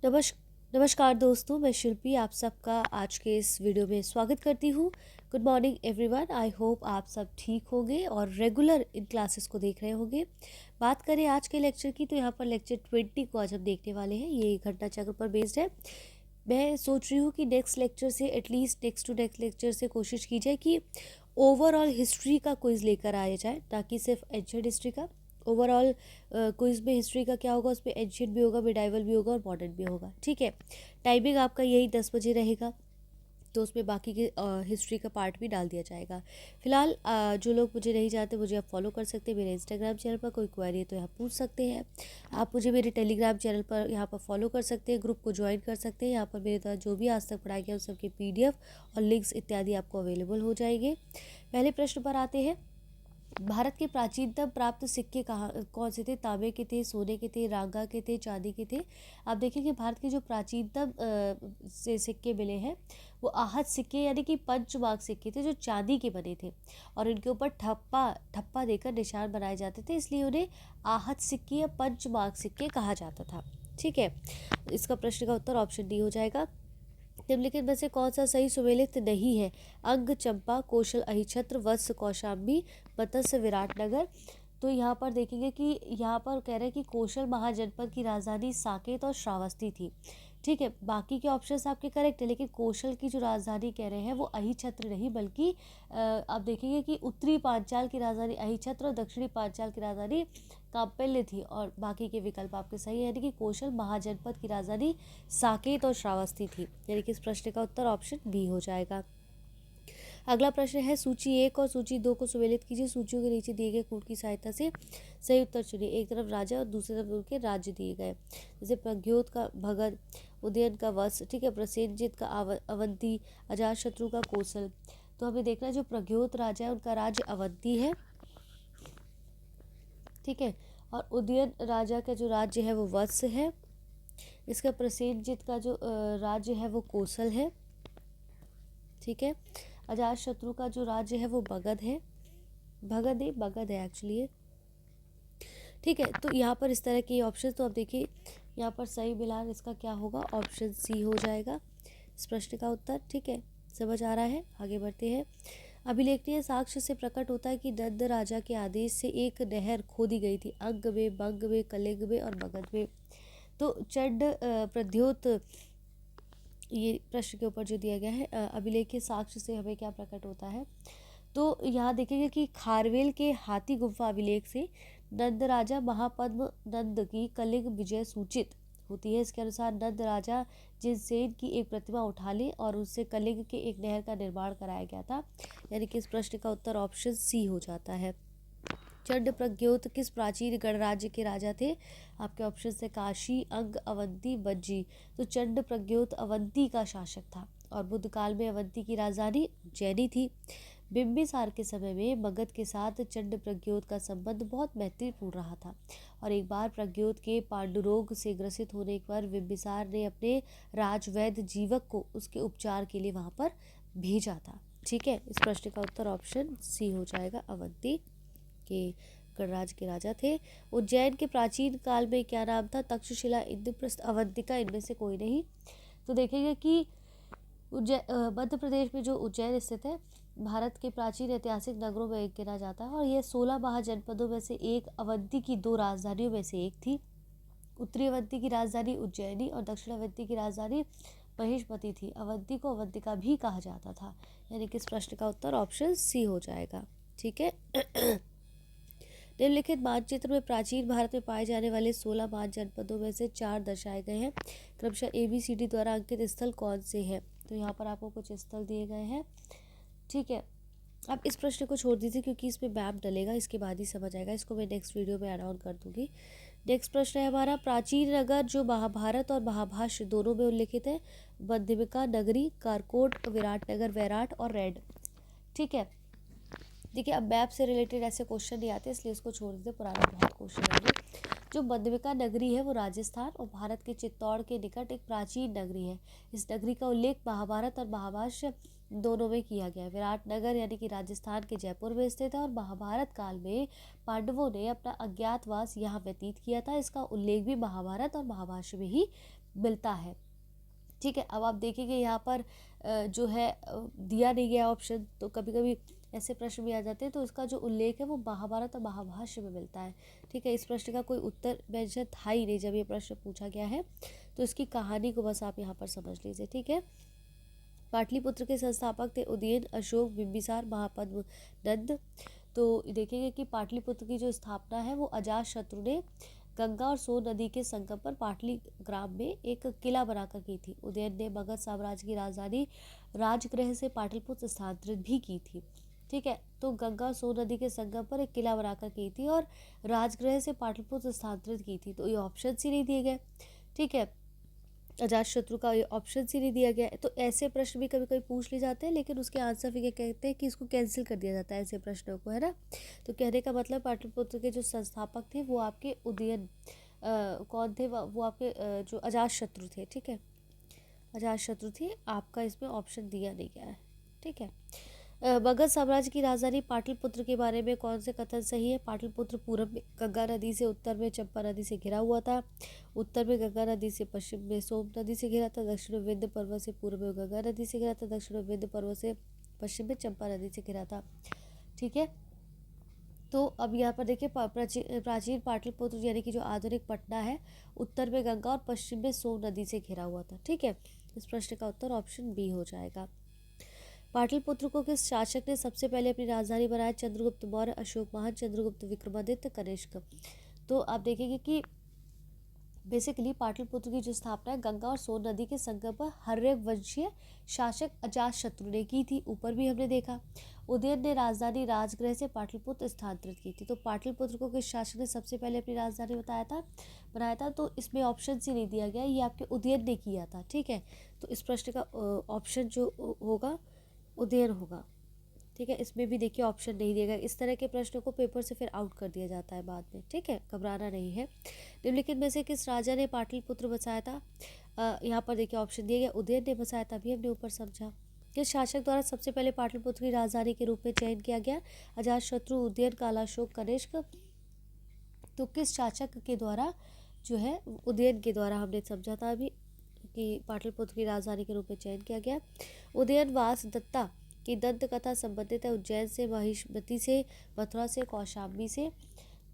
नमस् नमस्कार दोस्तों, मैं शिल्पी आप सबका आज के इस वीडियो में स्वागत करती हूँ। Good morning everyone. I hope आप सब ठीक होंगे और रेगुलर इन क्लासेस को देख रहे होंगे। बात करें आज के लेक्चर की, तो यहाँ पर लेक्चर 20 को आज हम देखने वाले हैं। ये घटना चक्र पर बेस्ड है। मैं सोच रही हूँ कि नेक्स्ट लेक्चर से at least next to next lecture से कोशिश की जाए कि ओवरऑल हिस्ट्री का क्विज़ लेकर आया जाए, ना कि सिर्फ एंशिएंट हिस्ट्री का। ओवरऑल क्विज़ में हिस्ट्री का क्या होगा, उसमें एंशिएंट भी होगा, मिडाइवल भी होगा और मॉडर्न भी होगा। ठीक है, टाइमिंग आपका यही 10 बजे रहेगा, तो उसमें बाकी के हिस्ट्री का पार्ट भी डाल दिया जाएगा। फिलहाल जो लोग मुझे नहीं जानते, मुझे आप फॉलो कर सकते हैं मेरे इंस्टाग्राम चैनल पर। कोई क्वेरी है तो यहाँ पूछ सकते हैं। आप मुझे मेरे टेलीग्राम चैनल पर यहाँ पर फॉलो कर सकते हैं, ग्रुप को ज्वाइन कर सकते हैं। यहाँ पर मेरे द्वारा जो भी आज तक पढ़ाया गया उन सबके PDF और लिंक्स इत्यादि आपको अवेलेबल हो जाएंगे। पहले प्रश्न पर आते हैं। भारत के प्राचीनतम प्राप्त सिक्के कहाँ कौन से थे? तांबे के थे, सोने के थे, रांगा के थे, चांदी के थे। आप देखिए कि भारत के जो प्राचीनतम से सिक्के मिले हैं वो आहत सिक्के यानी कि पंचमार्क सिक्के थे, जो चांदी के बने थे और इनके ऊपर ठप्पा देकर निशान बनाए जाते थे, इसलिए उन्हें आहत सिक्के या पंचमार्क सिक्के कहा जाता था। ठीक है, इसका प्रश्न का उत्तर ऑप्शन डी हो जाएगा। निम्नलिखित में से कौन सा सही सुमेलित नहीं है? अंग, चंपा, कौशल, अहिछत्र, वत्स, कौशाम्बी, मत्स्य, विराटनगर। तो यहाँ पर देखेंगे कि यहाँ पर कह रहे हैं कि कौशल महाजनपद की राजधानी साकेत और श्रावस्ती थी। ठीक है, बाकी के ऑप्शंस आपके करेक्ट है, लेकिन कौशल की जो राजधानी कह रहे हैं वो अहिछत्र नहीं, बल्कि आप देखेंगे कि उत्तरी पांचाल की राजधानी अहिछत्र और दक्षिणी पांचाल की राजधानी कांपिल्य थी, और बाकी के विकल्प आपके सही है, यानी कि कौशल महाजनपद की राजधानी साकेत और श्रावस्ती थी। यानी कि इस प्रश्न का उत्तर ऑप्शन बी हो जाएगा। अगला प्रश्न है, सूची 1 और सूची 2 को सुमेलित कीजिए। सूचियों के नीचे दिए गए कूट की सहायता से सही उत्तर चुनिए। एक तरफ राजा और दूसरी तरफ उनके राज्य दिए गए, जैसे प्रज्ञोत का भगद, उदयन का वत्स, ठीक है, प्रसेनजित का अवंती, अजातशत्रु का कौशल। तो हमें देखना है जो प्रज्ञोत राजा है उनका राज्य अवंती है। ठीक है, और उदयन राजा का जो राज्य है वो वत्स है। इसका प्रसेनजित का जो राज्य है वो कौशल है। ठीक है, अजातशत्रु का जो राज्य है वो बगध है, बगध है एक्चुअली। ठीक है, तो यहाँ पर इस तरह के ऑप्शन, तो अब देखिए यहाँ पर सही मिलान इसका क्या होगा, ऑप्शन सी हो जाएगा इस प्रश्न का उत्तर। ठीक है, समझ आ रहा है? आगे बढ़ते हैं। अभिलेखनीय साक्ष्य से प्रकट होता है कि नंद राजा के आदेश से एक नहर खोदी गई थी, अंग में, बंग में, कलिंग में और मगध में। तो चंड प्रद्योत, ये प्रश्न के ऊपर जो दिया गया है, अभिलेखीय साक्ष्य से हमें क्या प्रकट होता है, तो यहाँ देखेंगे कि खारवेल के हाथी गुफा अभिलेख से नंद राजा महापद्म नंद की कलिंग विजय सूचित होती है। इसके अनुसार नंद राजा जिनसेन की एक प्रतिमा उठा ली और उससे कलिंग के एक नहर का निर्माण कराया गया था। यानी कि इस प्रश्न का उत्तर ऑप्शन सी हो जाता है। चंड प्रज्ञोत किस प्राचीन गणराज्य के राजा थे? आपके ऑप्शन से काशी, अंग, अवंती, वज्जी। तो चंड प्रज्ञोत अवंती का शासक था और बुद्ध काल में अवंती की राजधानी उज्जैनी थी। बिंबिसार के समय में मगध के साथ चंड प्रज्ञोत का संबंध बहुत महत्वपूर्ण रहा था, और एक बार प्रज्ञोत के पांडुरोग से ग्रसित होने पर बिंबिसार ने अपने राजवैद्य जीवक को उसके उपचार के लिए वहां पर भेजा था। ठीक है, इस प्रश्न का उत्तर ऑप्शन सी हो जाएगा, अवंती के गणराज्य के राजा थे। उज्जैन के प्राचीन काल में क्या नाम था? तक्षशिला, इंद्रप्रस्थ, अवंतिका, इनमें से कोई नहीं। तो देखेंगे कि मध्य प्रदेश में जो उज्जैन स्थित है, भारत के प्राचीन ऐतिहासिक नगरों में एक गिना जाता है, और यह 16 महाजनपदों में से एक, अवंती की 2 राजधानियों में से एक थी। उत्तरी अवंती की राजधानी उज्जैनी और दक्षिण अवंती की राजधानी महिष्मती थी। अवंती को अवंतिका भी कहा जाता था। यानी कि इस प्रश्न का उत्तर ऑप्शन सी हो जाएगा। ठीक है, निम्नलिखित मानचित्र में प्राचीन भारत में पाए जाने वाले 16 महाजनपदों में से 4 दर्शाए गए हैं। क्रमशः ABCD द्वारा अंकित स्थल कौन से हैं? तो यहाँ पर आपको कुछ स्थल दिए गए हैं। ठीक है, आप इस प्रश्न को छोड़ दीजिए क्योंकि इसमें मैप डलेगा, इसके बाद ही समझ आएगा। इसको मैं नेक्स्ट वीडियो में ऐड ऑन कर दूंगी। नेक्स्ट प्रश्न है हमारा, प्राचीन नगर जो महाभारत और महाभाष्य दोनों में उल्लिखित है। मध्यमिका नगरी, कारकोट, विराटनगर, वैराट और रेड। ठीक है, देखिए अब मैप से रिलेटेड ऐसे क्वेश्चन नहीं आते, इसलिए इसको छोड़ दीजिए, पुराना बहुत क्वेश्चन है। जो मध्यमिका नगरी है वो राजस्थान और भारत के चित्तौड़ के निकट एक प्राचीन नगरी है। इस नगरी का उल्लेख महाभारत और महाभाष्य दोनों में किया गया है। विराटनगर यानी कि राजस्थान के जयपुर में स्थित है और महाभारत काल में पांडवों ने अपना अज्ञातवास यहाँ व्यतीत किया था। इसका उल्लेख भी महाभारत और महाभाष्य में ही मिलता है। ठीक है, अब आप देखेंगे यहाँ पर जो है दिया नहीं गया ऑप्शन, तो कभी कभी ऐसे प्रश्न भी आ जाते हैं। तो इसका जो उल्लेख है वो महाभारत और महाभाष्य में मिलता है। ठीक है, इस प्रश्न का कोई उत्तर मेंशन था ही नहीं जब ये प्रश्न पूछा गया है, तो इसकी कहानी को बस आप यहाँ पर समझ लीजिए। ठीक है, पाटलिपुत्र के संस्थापक थे उदयन, अशोक, बिंबिसार, महापद्म नंद। तो देखेंगे कि पाटलिपुत्र की जो स्थापना है वो अजातशत्रु ने गंगा और सोन नदी के संगम पर पाटली ग्राम में एक किला बनाकर की थी। उदयन ने मगध साम्राज्य की राजधानी राजगृह से पाटलिपुत्र स्थानांतरित भी की थी। ठीक है, तो गंगा और सोन नदी के संगम पर एक किला बनाकर की थी और राजगृह से पाटलिपुत्र स्थानांतरित की थी। तो ये ऑप्शन ही नहीं दिए गए। ठीक है, अजातशत्रु का ये ऑप्शन ही नहीं दिया गया है। तो ऐसे प्रश्न भी कभी कभी पूछ लिए जाते हैं, लेकिन उसके आंसर फिर क्या कहते हैं कि इसको कैंसिल कर दिया जाता है ऐसे प्रश्नों को, है ना। तो कहने का मतलब पाटलिपुत्र के जो संस्थापक थे वो आपके उदयन कौन थे, वो आपके जो अजातशत्रु थे। ठीक है, अजातशत्रु थे। आपका इसमें ऑप्शन दिया नहीं गया है। ठीक है, मगध साम्राज्य की राजधानी पाटलिपुत्र के बारे में कौन से कथन सही है। पाटलिपुत्र पूर्व में गंगा नदी से, उत्तर में चंपा नदी से घिरा हुआ था। उत्तर में गंगा नदी से, पश्चिम में सोम नदी से घिरा था। दक्षिण में विंध्य पर्वत से, पूर्व में गंगा नदी से घिरा था। दक्षिण में विंध्य पर्वत से, पश्चिम में चंपा नदी से घिरा था। ठीक है, तो अब यहाँ पर देखिए प्राचीन पाटलिपुत्र यानी कि जो आधुनिक पटना है, उत्तर में गंगा और पश्चिम में सोम नदी से घिरा हुआ था। ठीक है, इस प्रश्न का उत्तर ऑप्शन बी हो जाएगा। पाटलिपुत्र को किस शासक ने सबसे पहले अपनी राजधानी बनाया। चंद्रगुप्त मौर्य, अशोक महान, चंद्रगुप्त विक्रमादित्य, कनिष्क। तो आप देखेंगे कि बेसिकली पाटलिपुत्र की जो स्थापना है गंगा और सोन नदी के संगम पर हर्य वंशीय शासक अजातशत्रु ने की थी। ऊपर भी हमने देखा। उदयन ने राजधानी राजगृह से पाटलिपुत्र स्थानांतरित की थी। तो पाटलिपुत्र को किस शासक ने सबसे पहले अपनी राजधानी बनाया था, तो इसमें ऑप्शन ही नहीं दिया गया, ये आपके उदयन ने किया था। ठीक है, तो इस प्रश्न का ऑप्शन जो होगा उदयन होगा। ठीक है, इसमें भी देखिए ऑप्शन नहीं दिया गया। इस तरह के प्रश्नों को पेपर से फिर आउट कर दिया जाता है बाद में। ठीक है, घबराना नहीं है। निम्नलिखित में से किस राजा ने पाटलिपुत्र बसाया था। यहाँ पर देखिए ऑप्शन दिए गए, उदयन ने बसाया था, अभी हमने ऊपर समझा। किस शासक द्वारा सबसे पहले पाटलिपुत्र की राजधानी के रूप में चयन किया गया। अजातशत्रु, उदयन, कालाशोक, कनिष्क। तो किस शासक के द्वारा जो है, उदयन के द्वारा हमने समझा था अभी कि पाटलिपुत्र की राजधानी के रूप में चयन किया गया। उदयन वास दत्ता की दंत कथा संबंधित है उज्जैन से, महिष्मति से, मथुरा से, कौशाम्बी से।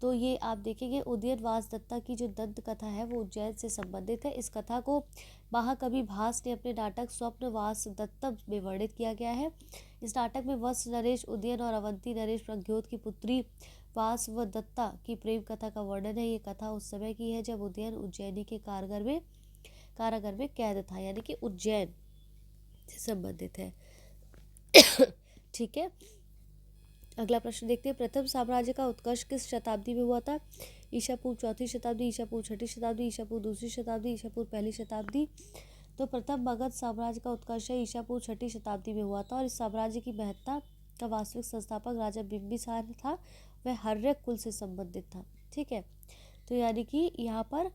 तो ये आप देखेंगे उदयन वास दत्ता की जो दंत कथा है वो उज्जैन से संबंधित है। इस कथा को महाकवि भास ने अपने नाटक स्वप्न वास दत्ता में वर्णित किया गया है। इस नाटक में वत्स नरेश, उदयन और अवंती नरेश प्रज्ञोत की पुत्री वास व दत्ता की प्रेम कथा का वर्णन है। ये कथा उस समय की है जब उदयन उज्जैनी के कारागार में कैद था, यानी कि उज्जैन से संबंधित है। ठीक है, अगला प्रश्न देखते हैं। प्रथम साम्राज्य का उत्कर्ष किस शताब्दी में हुआ था। ईसा पूर्व चौथी शताब्दी, ईसा पूर्व छठी शताब्दी, ईसा पूर्व दूसरी शताब्दी, ईसा पूर्व पहली शताब्दी। तो प्रथम मगध साम्राज्य का उत्कर्ष ईसा पूर्व छठी शताब्दी में हुआ था और इस साम्राज्य की महत्ता का वास्तविक संस्थापक राजा बिंबिसार था। वह हर्यक कुल से संबंधित था। ठीक है, तो यानी कि यहाँ पर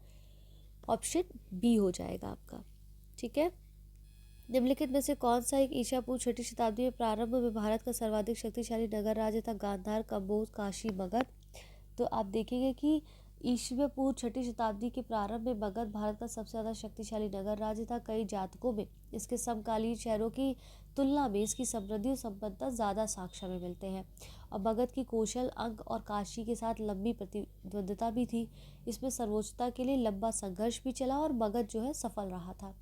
ऑप्शन बी हो जाएगा आपका। ठीक है, निम्नलिखित में से कौन सा एक ईसा पूर्व छठी शताब्दी में प्रारंभ में भारत का सर्वाधिक शक्तिशाली नगर राज्य था। गांधार, कंबोज, काशी, मगध। तो आप देखेंगे कि ईसा पूर्व छठी शताब्दी के प्रारंभ में मगध भारत का सबसे ज़्यादा शक्तिशाली नगर राज्य था। कई जातकों में इसके समकालीन शहरों की तुलना में इसकी समृद्धि और संपन्नता ज़्यादा साक्ष्य में मिलते हैं। और मगध की कौशल अंक और काशी के साथ लंबी प्रतिद्वंद्विता भी थी। इसमें सर्वोच्चता के लिए लंबा संघर्ष भी चला और मगध जो है सफल रहा था।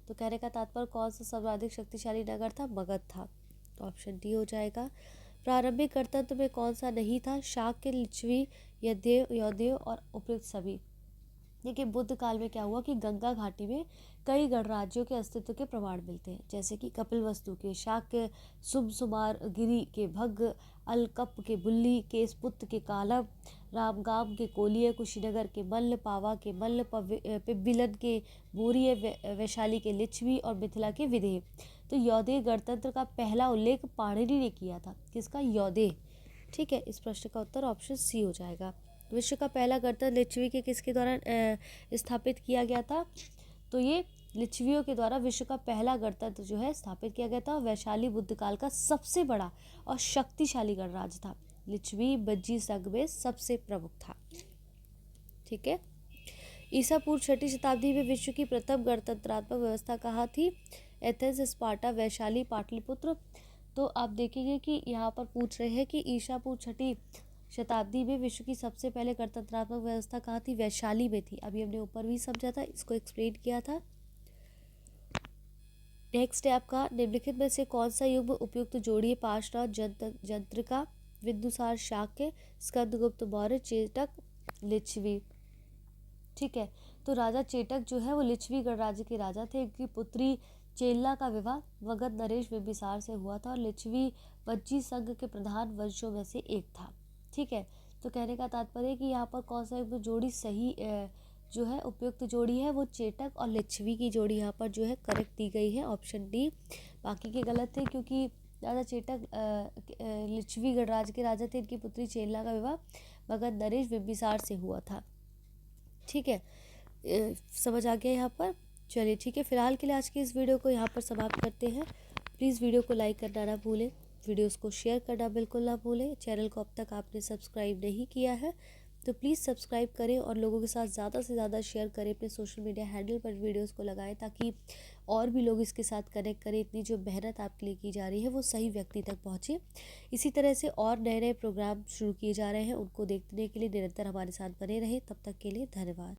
तो कहने का तात्पर्य कौन सा सर्वाधिक शक्तिशाली नगर था, मगध था। तो ऑप्शन डी हो जाएगा। प्रारंभिक गणतंत्र में कौन सा नहीं था। शाक्य, लिच्छवी, यौदेव और उपयुक्त सभी। देखिए बुद्ध काल में क्या हुआ कि गंगा घाटी में कई गणराज्यों के अस्तित्व के प्रमाण मिलते हैं, जैसे कि कपिलवस्तु के शाक्य, सुमसुमार गिरी के भग्ग, अलकप के बुल्ली, केसपुत्र के कालव, रामगाम के कोलिय, कुशीनगर के मल्ल, पावा के मल्ल, पिब्बिलन के बोरिय, वैशाली के लिच्छवी और मिथिला के विदेह। तो यौदेय गणतंत्र का पहला उल्लेख पाणिनि ने किया था। किसका, यौदेय। ठीक है, इस प्रश्न का उत्तर ऑप्शन सी हो जाएगा। विश्व का पहला गणतंत्र लिच्छवी के किसके द्वारा स्थापित किया गया था। तो ये लिच्छवियों के द्वारा विश्व का पहला गणतंत्र जो है स्थापित किया गया था। वैशाली बुद्ध काल का सबसे बड़ा और शक्तिशाली गणराज्य था। लिच्छवी बज्जी संघ में सबसे प्रमुख था। ठीक है, ईसा पूर्व 6वीं शताब्दी में विश्व की प्रथम गणतंत्रात्मक व्यवस्था कहाँ थी? Athens, Sparta, Vaishali, Pataliputra. तो आप देखेंगे कि यहाँ पर पूछ रहे हैं कि ईसा पूर्व 6वीं शताब्दी में विश्व की सबसे पहले गणतंत्रात्मक व्यवस्था कहाँ थी? वैशाली में थी। अभी हमने ऊपर भी समझा था, इसको एक्सप्लेन किया था। नेक्स्ट है आपका, निम्नलिखित में से कौन सा युग उपयुक्त जोड़ी है? पार्श्वनाथ, जंत्रिका, बिंदुसार, शाक्य, स्कंदगुप्त मौर्य, चेटक, लिच्छवी। ठीक है, तो राजा चेटक जो है वो लिच्छवी गणराज्य के राजा थे। इनकी पुत्री चेल्ला का विवाह मगध नरेश बिंबिसार से हुआ था और लिच्छवी वज्जी संघ के प्रधान वंशों में से एक था। ठीक है, तो कहने का तात्पर्य है कि यहाँ पर कौन सा युग जोड़ी सही जो है उपयुक्त जोड़ी है वो चेटक और लिच्छवी की जोड़ी यहाँ पर जो है करेक्ट दी गई है, ऑप्शन डी। बाकी के गलत थे क्योंकि राजा चेटक लिच्छवी गणराज्य के राजा थे। इनकी पुत्री चेल्ला का विवाह मगध नरेश बिंबिसार से हुआ था। ठीक है, समझ आ गया यहाँ पर। चलिए ठीक है, फिलहाल के लिए आज की इस वीडियो को यहाँ पर समाप्त करते हैं। प्लीज़ वीडियो को लाइक करना ना भूलें, वीडियोस को शेयर करना बिल्कुल ना भूलें। चैनल को अब तक आपने सब्सक्राइब नहीं किया है तो प्लीज़ सब्सक्राइब करें और लोगों के साथ ज़्यादा से ज़्यादा शेयर करें। अपने सोशल मीडिया हैंडल पर वीडियोस को लगाएं ताकि और भी लोग इसके साथ कनेक्ट करें। इतनी जो मेहनत आपके लिए की जा रही है वो सही व्यक्ति तक पहुँचे। इसी तरह से और नए नए प्रोग्राम शुरू किए जा रहे हैं, उनको देखने के लिए निरंतर हमारे साथ बने रहें। तब तक के लिए धन्यवाद।